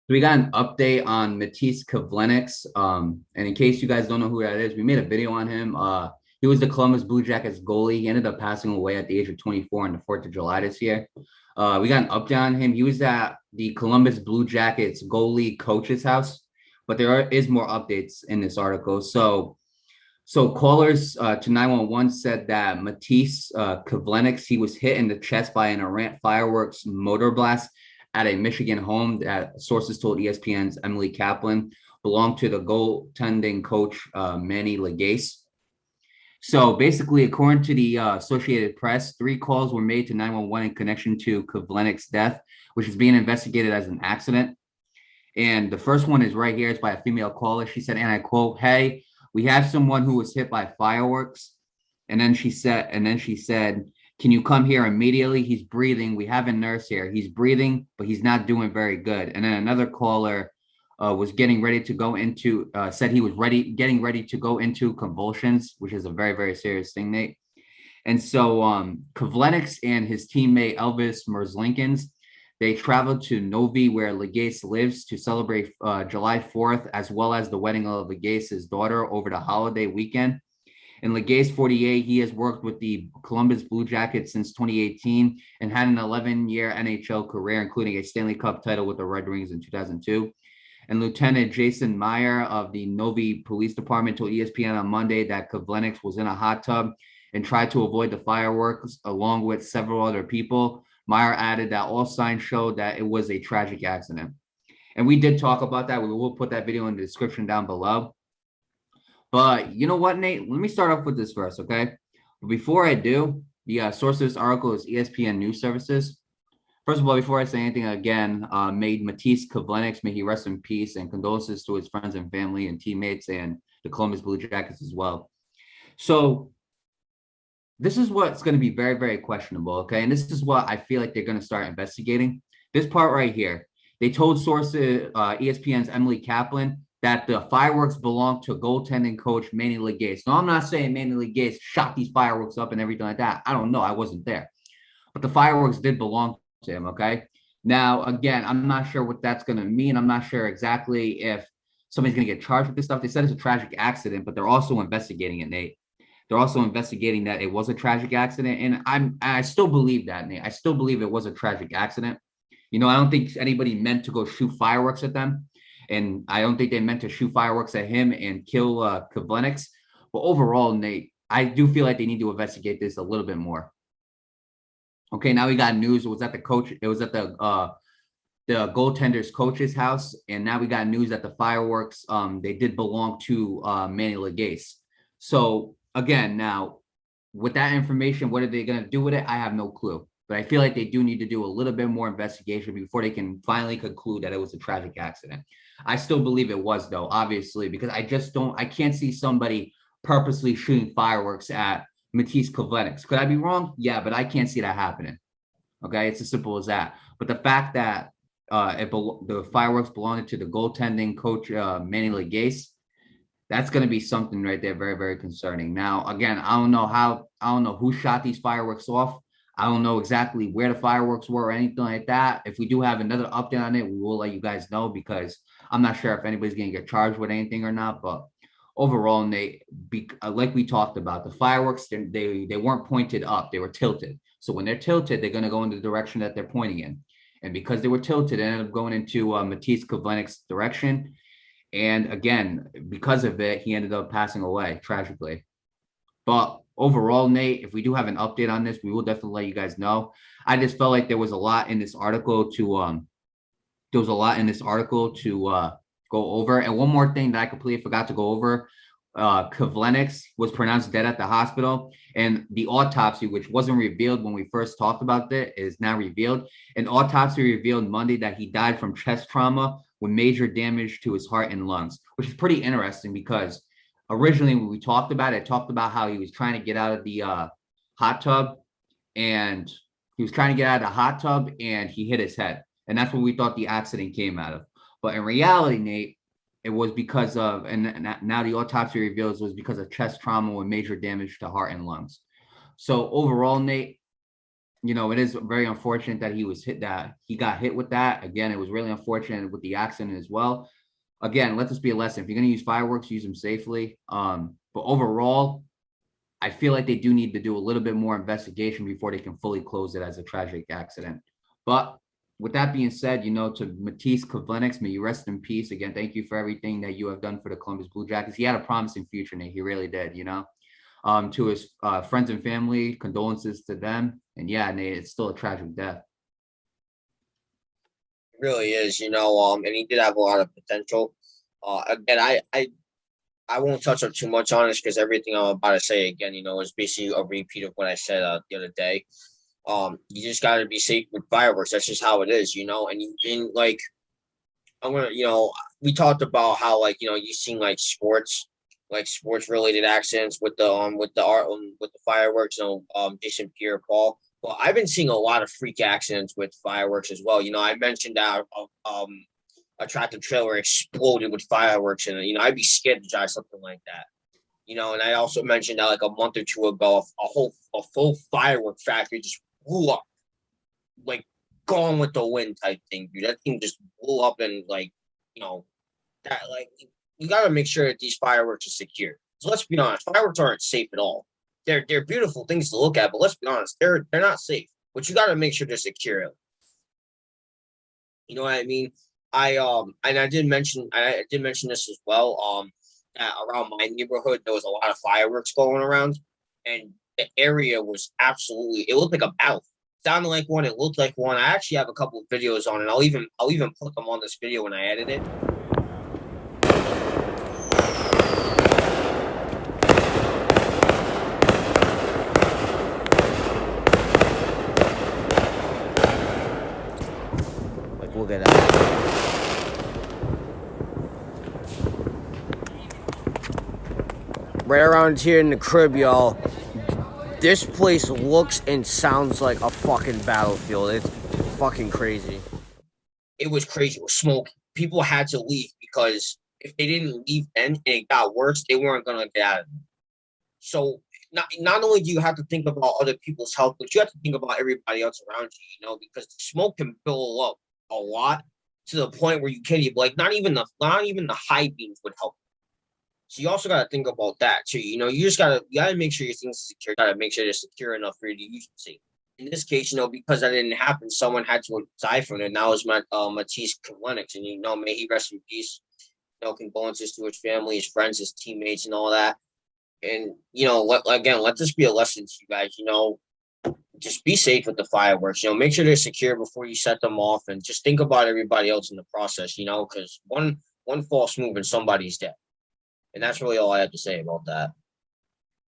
We got an update on Matiss Kivlenieks. And in case you guys don't know who that is, we made a video on him. He was the Columbus Blue Jackets goalie. He ended up passing away at the age of 24 on the 4th of July this year. We got an update on him. He was at the Columbus Blue Jackets goalie coach's house, but is more updates in this article. So callers to 911 said that Matiss Kivlenieks, he was hit in the chest by an errant fireworks motor blast at a Michigan home that sources told ESPN's Emily Kaplan belonged to the goaltending coach Manny Legace. So basically, according to the Associated Press, 3 calls were made to 911 in connection to Kivlenieks' death, which is being investigated as an accident. And the first one is right here. It's by a female caller. She said, and I quote, "Hey, we have someone who was hit by fireworks." And then she said, "Can you come here immediately? He's breathing. We have a nurse here. He's breathing, but he's not doing very good." And then another caller was getting ready to go into, said he was getting ready to go into convulsions, which is a very, very serious thing, Nate. And so Kivlenieks and his teammate Elvis Merzlikins, they traveled to Novi, where Legace lives, to celebrate July 4th, as well as the wedding of Legace's daughter over the holiday weekend. And Legace, 48, he has worked with the Columbus Blue Jackets since 2018 and had an 11-year NHL career, including a Stanley Cup title with the Red Wings in 2002. And Lieutenant Jason Meyer of the Novi Police Department told ESPN on Monday that Kivlenieks was in a hot tub and tried to avoid the fireworks along with several other people. Meyer added that all signs showed that it was a tragic accident. And we did talk about that. We will put that video in the description down below. But you know what, Nate? Let me start off with this first, okay? But before I do, the source of this article is ESPN News Services. First of all, before I say anything again, may Matiss Kivlenieks, may he rest in peace, and condolences to his friends and family and teammates and the Columbus Blue Jackets as well. So this is what's going to be very, very questionable, okay? And this is what I feel like they're going to start investigating. This part right here. They told sources, ESPN's Emily Kaplan, that the fireworks belong to goaltending coach Manny Legace. Now, I'm not saying Manny Legace shot these fireworks up and everything like that. I don't know. I wasn't there. But the fireworks did belong to him, okay? Now, again, I'm not sure what that's going to mean. I'm not sure exactly if somebody's going to get charged with this stuff. They said it's a tragic accident, but they're also investigating it, Nate. They're also investigating that it was a tragic accident. And I still believe that, Nate. I still believe it was a tragic accident. You know, I don't think anybody meant to go shoot fireworks at them. And I don't think they meant to shoot fireworks at him and kill Kivlenieks. But overall, Nate, I do feel like they need to investigate this a little bit more. Okay, now we got news. It was at the goaltender's coach's house, and now we got news that the fireworks they did belong to Manny Legace. So again, now with that information, what are they going to do with it? I have no clue. But I feel like they do need to do a little bit more investigation before they can finally conclude that it was a tragic accident. I still believe it was, though, obviously, because I can't see somebody purposely shooting fireworks at Matiss Kivlenieks. Could I be wrong? Yeah, but I can't see that happening. Okay, it's as simple as that. But the fact that the fireworks belonged to the goaltending coach Manny Legace, that's going to be something right there, very, very concerning. Now, again, I don't know who shot these fireworks off. I don't know exactly where the fireworks were or anything like that. If we do have another update on it, we will let you guys know, because I'm not sure if anybody's going to get charged with anything or not. But overall, like we talked about, the fireworks, they weren't pointed up. They were tilted. So when they're tilted, they're going to go in the direction that they're pointing in. And because they were tilted, they ended up going into Matiss Kivlenieks' direction. And again, because of it, he ended up passing away tragically. But overall, Nate, if we do have an update on this, we will definitely let you guys know. I just felt like there was a lot in this article to go over. And one more thing that I completely forgot to go over. Kivlenieks was pronounced dead at the hospital, and the autopsy, which wasn't revealed when we first talked about it, is now revealed. An autopsy revealed Monday that he died from chest trauma with major damage to his heart and lungs, which is pretty interesting because originally when we talked about it, talked about how he was trying to get out of the hot tub, and he hit his head. And that's what we thought the accident came out of. But in reality, Nate, it was because of, and now the autopsy reveals it was because of chest trauma with major damage to heart and lungs. So overall, Nate, it is very unfortunate that he got hit with that. Again, it was really unfortunate with the accident as well. Again, let this be a lesson. If you're going to use fireworks, use them safely. But overall, I feel like they do need to do a little bit more investigation before they can fully close it as a tragic accident. But with that being said, to Matiss Kivlenieks, may you rest in peace. Again, thank you for everything that you have done for the Columbus Blue Jackets. He had a promising future, Nate. He really did, To his friends and family, condolences to them. And yeah, Nate, it's still a tragic death. It really is, and he did have a lot of potential. Again, I won't touch up too much on this because everything I'm about to say again, is basically a repeat of what I said the other day. You just got to be safe with fireworks. That's just how it is, and like, I'm gonna, we talked about how, like, you've seen like sports related accidents with the fireworks, Jason Pierre-Paul. Well, I've been seeing a lot of freak accidents with fireworks as well. I mentioned that a tractor trailer exploded with fireworks in it. I'd be scared to drive something like that. And I also mentioned that like a month or two ago, a full firework factory just blew up, like gone with the wind type thing, dude. That thing just blew up, and like, that, like, you got to make sure that these fireworks are secure. So let's be honest, fireworks aren't safe at all. They're beautiful things to look at, but let's be honest, they're not safe. But you got to make sure they're secure. You know what I mean? And I did mention this as well. That around my neighborhood there was a lot of fireworks going around, and the area was it looked like a battle. Sounded like one, it looked like one. I actually have a couple of videos on it. I'll even put them on this video when I edit it. Like, look at that. Right around here in the crib, y'all. This place looks and sounds like a fucking battlefield. It's fucking crazy. It was crazy. It was smoke. People had to leave because if they didn't leave then and it got worse, they weren't gonna get out of it. So not only do you have to think about other people's health, but you have to think about everybody else around you, because the smoke can build up a lot to the point where you can't even, like, not even the high beams would help. So you also got to think about that too. You just you gotta make sure your things are secure. Got to make sure they're secure enough for you to use them safe. In this case, because that didn't happen, someone had to die from it. And that was Matiss Kivlenieks, and may he rest in peace. Condolences to his family, his friends, his teammates, and all that. And let this be a lesson to you guys. Just be safe with the fireworks. Make sure they're secure before you set them off, and just think about everybody else in the process. Because one false move and somebody's dead. And that's really all I have to say about that.